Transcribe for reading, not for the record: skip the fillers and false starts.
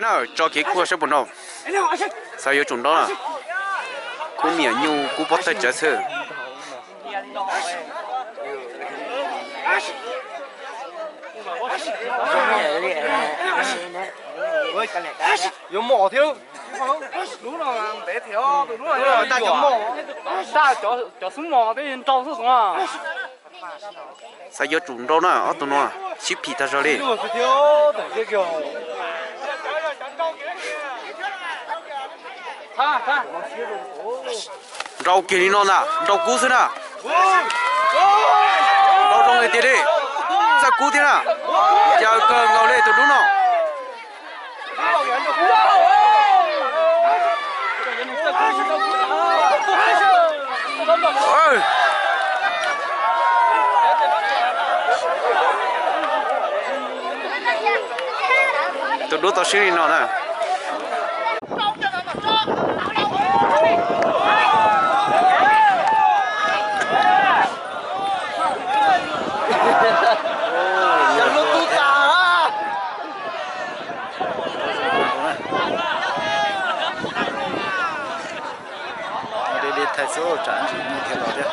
nào cho cái cua sẽ bún đâu sao yêu trùng đó à cú miệng nhu cú bắt tay chết sơ有毛条，đúng là bé thiếu, đúng là ta chấm mỏ, ta cho xuống mỏ để trâu xuống à. sao yêu trùng đó nè ở tụi nó chip thịt ta rồi đi thiếu, để kiểu. Tha. rau kia đi nó nè rau cú xí nè rau trong người tiền đi sao cú thế nè giờ cờ ngầu lên tụi đúng không ơi tụi đúng tao xí đi nó nè thay số trả chỉ như thế nào đấy